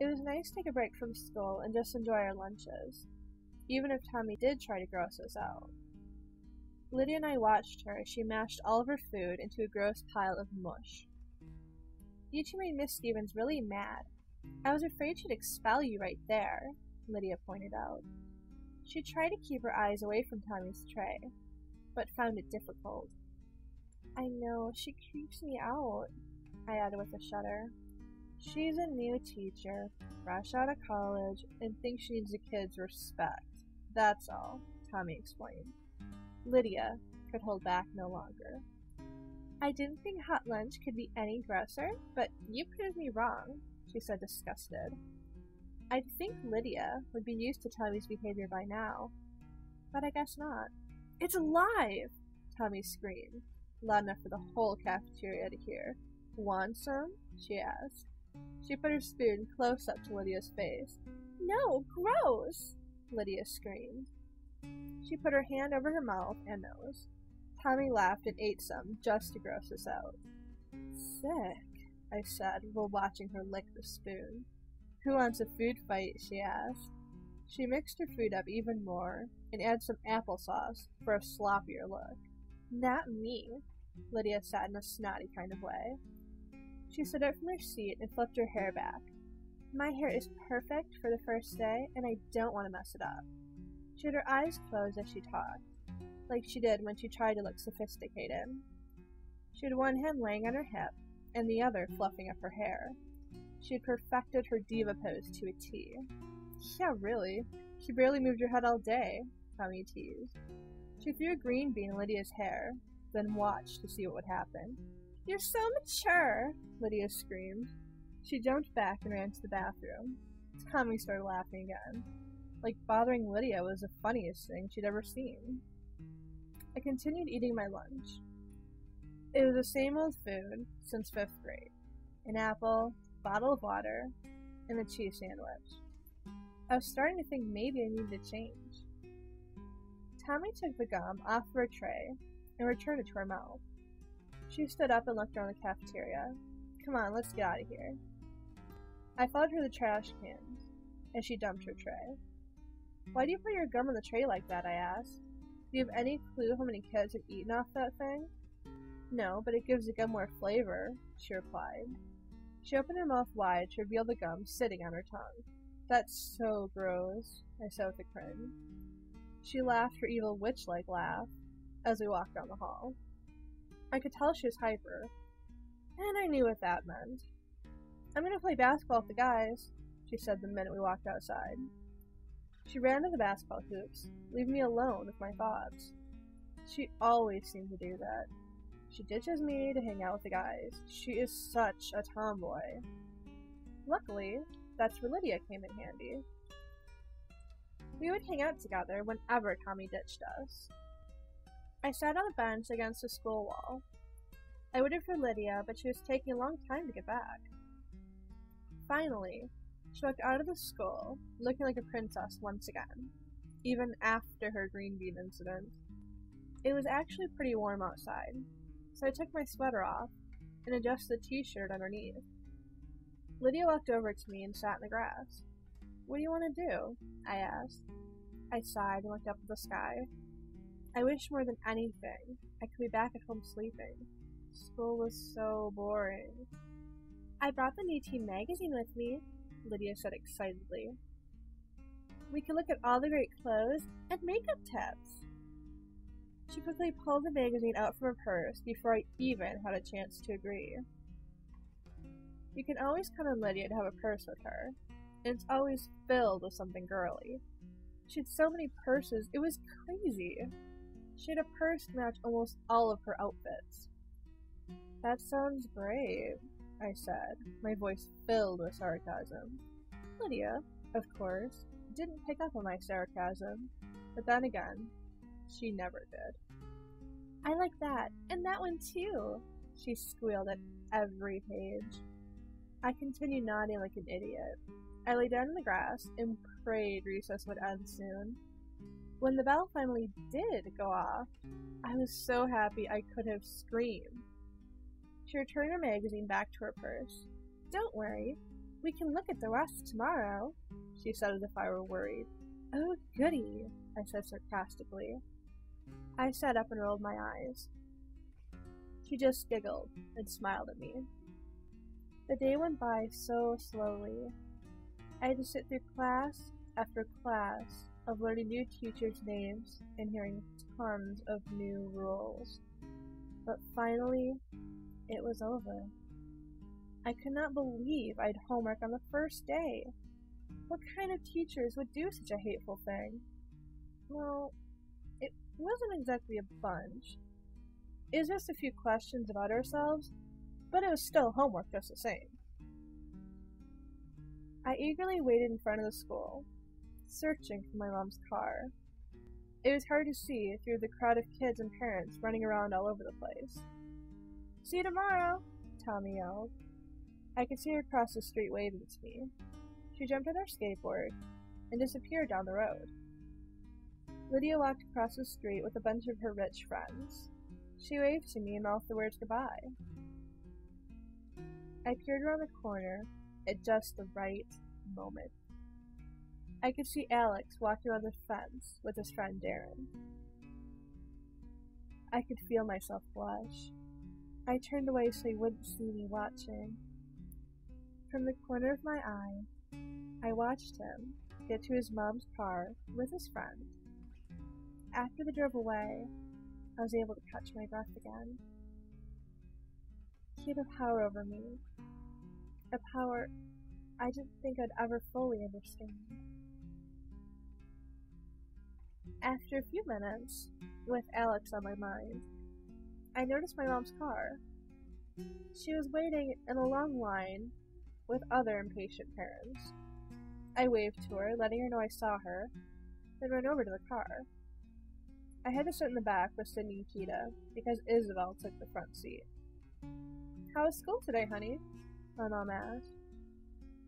It was nice to take a break from school and just enjoy our lunches, even if Tommy did try to gross us out. Lydia and I watched her as she mashed all of her food into a gross pile of mush. You two made Miss Stevens really mad. I was afraid she'd expel you right there, Lydia pointed out. She tried to keep her eyes away from Tommy's tray, but found it difficult. I know, she creeps me out, I added with a shudder. She's a new teacher, fresh out of college, and thinks she needs the kids' respect. That's all, Tommy explained. Lydia could hold back no longer. I didn't think hot lunch could be any grosser, but you proved me wrong, she said, disgusted. I'd think Lydia would be used to Tommy's behavior by now, but I guess not. It's alive! Tommy screamed, loud enough for the whole cafeteria to hear. Want some? She asked. She put her spoon close up to Lydia's face. No, gross! Lydia screamed. She put her hand over her mouth and nose. Tommy laughed and ate some, just to gross us out. Sick, I said, while watching her lick the spoon. Who wants a food fight? She asked. She mixed her food up even more and added some applesauce for a sloppier look. Not me, Lydia said in a snotty kind of way. She stood up from her seat and flipped her hair back. My hair is perfect for the first day, and I don't want to mess it up. She had her eyes closed as she talked, like she did when she tried to look sophisticated. She had one hand laying on her hip, and the other fluffing up her hair. She had perfected her diva pose to a T. Yeah, really. She barely moved her head all day, Tommy teased. She threw a green bean in Lydia's hair, then watched to see what would happen. You're so mature, Lydia screamed. She jumped back and ran to the bathroom. Tommy started laughing again. Like bothering Lydia was the funniest thing she'd ever seen. I continued eating my lunch. It was the same old food since 5th grade. An apple, bottle of water, and a cheese sandwich. I was starting to think maybe I needed to change. Tommy took the gum off of her tray and returned it to her mouth. She stood up and looked around the cafeteria. Come on, let's get out of here. I followed her to the trash cans, and she dumped her tray. Why do you put your gum on the tray like that? I asked. Do you have any clue how many kids have eaten off that thing? No, but it gives the gum more flavor, she replied. She opened her mouth wide to reveal the gum sitting on her tongue. That's so gross, I said with a cringe. She laughed her evil witch-like laugh as we walked down the hall. I could tell she was hyper, and I knew what that meant. I'm going to play basketball with the guys, she said the minute we walked outside. She ran to the basketball hoops, leaving me alone with my thoughts. She always seemed to do that. She ditches me to hang out with the guys. She is such a tomboy. Luckily, that's where Lydia came in handy. We would hang out together whenever Tommy ditched us. I sat on a bench against the school wall. I waited for Lydia, but she was taking a long time to get back. Finally, she walked out of the school, looking like a princess once again, even after her green bean incident. It was actually pretty warm outside, so I took my sweater off and adjusted the t-shirt underneath. Lydia walked over to me and sat in the grass. What do you want to do? I asked. I sighed and looked up at the sky. I wish more than anything I could be back at home sleeping. School was so boring. I brought the new teen magazine with me, Lydia said excitedly. We could look at all the great clothes and makeup tips. She quickly pulled the magazine out from her purse before I even had a chance to agree. You can always count on Lydia to have a purse with her, and it's always filled with something girly. She had so many purses, it was crazy. She had a purse to match almost all of her outfits. That sounds great, I said, my voice filled with sarcasm. Lydia, of course, didn't pick up on my sarcasm, but then again, she never did. I like that, and that one too, she squealed at every page. I continued nodding like an idiot. I lay down in the grass and prayed recess would end soon. When the bell finally did go off, I was so happy I could have screamed. She returned her magazine back to her purse. Don't worry, We can look at the rest tomorrow, she said as if I were worried. Oh, goody, I said sarcastically. I sat up and rolled my eyes. She just giggled and smiled at me. The day went by so slowly. I had to sit through class after class of learning new teachers' names and hearing tons of new rules. But finally, it was over. I could not believe I had homework on the first day. What kind of teachers would do such a hateful thing? Well, it wasn't exactly a bunch. It was just a few questions about ourselves, but it was still homework just the same. I eagerly waited in front of the school, searching for my mom's car. It was hard to see through the crowd of kids and parents running around all over the place. See you tomorrow, Tommy yelled. I could see her across the street waving to me. She jumped on her skateboard and disappeared down the road. Lydia walked across the street with a bunch of her rich friends. She waved to me and mouthed the words goodbye. I peered around the corner at just the right moment. I could see Alex walking around the fence with his friend Darren. I could feel myself blush. I turned away so he wouldn't see me watching. From the corner of my eye, I watched him get to his mom's car with his friend. After they drove away, I was able to catch my breath again. He had a power over me, a power I didn't think I'd ever fully understand. After a few minutes, with Alex on my mind, I noticed my mom's car. She was waiting in a long line with other impatient parents. I waved to her, letting her know I saw her, then ran over to the car. I had to sit in the back with Sydney and Kita, because Isabel took the front seat. How was school today, honey? My mom asked.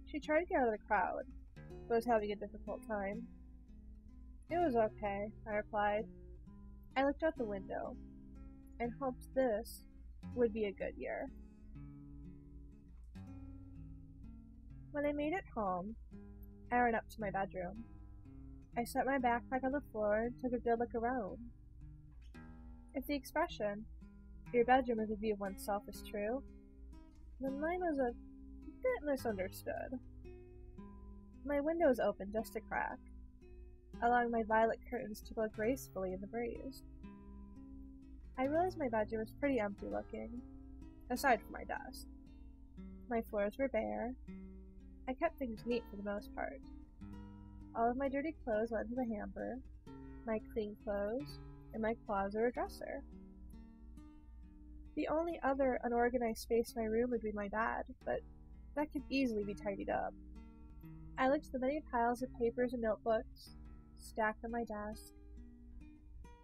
She tried to get out of the crowd, but was having a difficult time. It was okay, I replied. I looked out the window, and hoped this would be a good year. When I made it home, I ran up to my bedroom. I set my backpack on the floor and took a good look around. If the expression, your bedroom is a view of oneself, is true, then mine was a bit misunderstood. My window was open just a crack, allowing my violet curtains to blow gracefully in the breeze. I realized my bedroom was pretty empty looking, aside from my desk. My floors were bare. I kept things neat for the most part. All of my dirty clothes went into the hamper, my clean clothes, and my closet or dresser. The only other unorganized space in my room would be my bed, but that could easily be tidied up. I looked at the many piles of papers and notebooks stacked on my desk.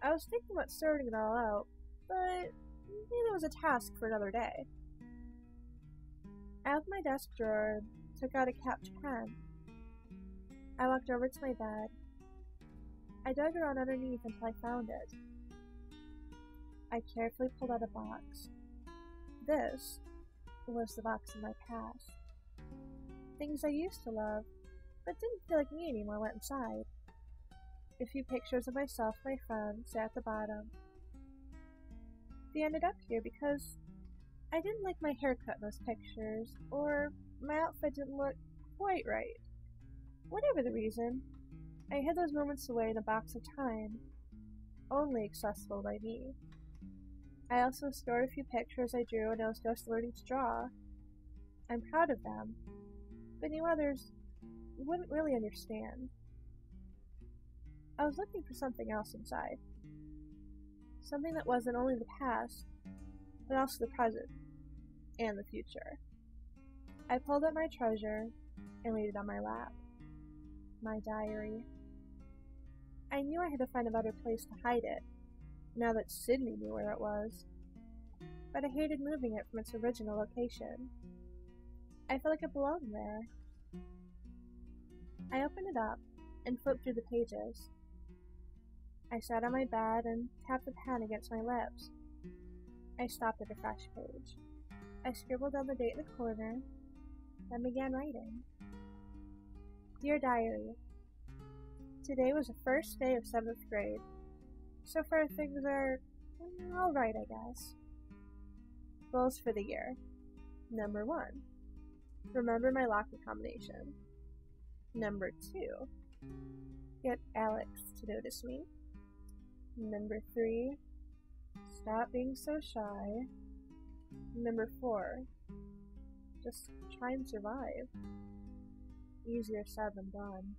I was thinking about sorting it all out, but maybe it was a task for another day. I opened my desk drawer and took out a capped pen. I walked over to my bed. I dug around underneath until I found it. I carefully pulled out a box. This was the box of my past. Things I used to love, but didn't feel like me anymore, went inside. A few pictures of myself and my friends sat at the bottom. They ended up here because I didn't like my haircut in those pictures, or my outfit didn't look quite right. Whatever the reason, I hid those moments away in a box of time, only accessible by me. I also stored a few pictures I drew when I was just learning to draw. I'm proud of them, but knew others wouldn't really understand. I was looking for something else inside. Something that wasn't only the past, but also the present and the future. I pulled out my treasure and laid it on my lap. My diary. I knew I had to find a better place to hide it, now that Sydney knew where it was. But I hated moving it from its original location. I felt like it belonged there. I opened it up and flipped through the pages. I sat on my bed and tapped the pen against my lips. I stopped at a fresh page. I scribbled down the date in the corner, then began writing. Dear Diary, today was the first day of 7th grade. So far things are alright, I guess. Goals for the year. Number 1. Remember my locker combination. Number 2. Get Alex to notice me. Number 3. Stop being so shy. Number 4. Just try and survive. Easier said than done.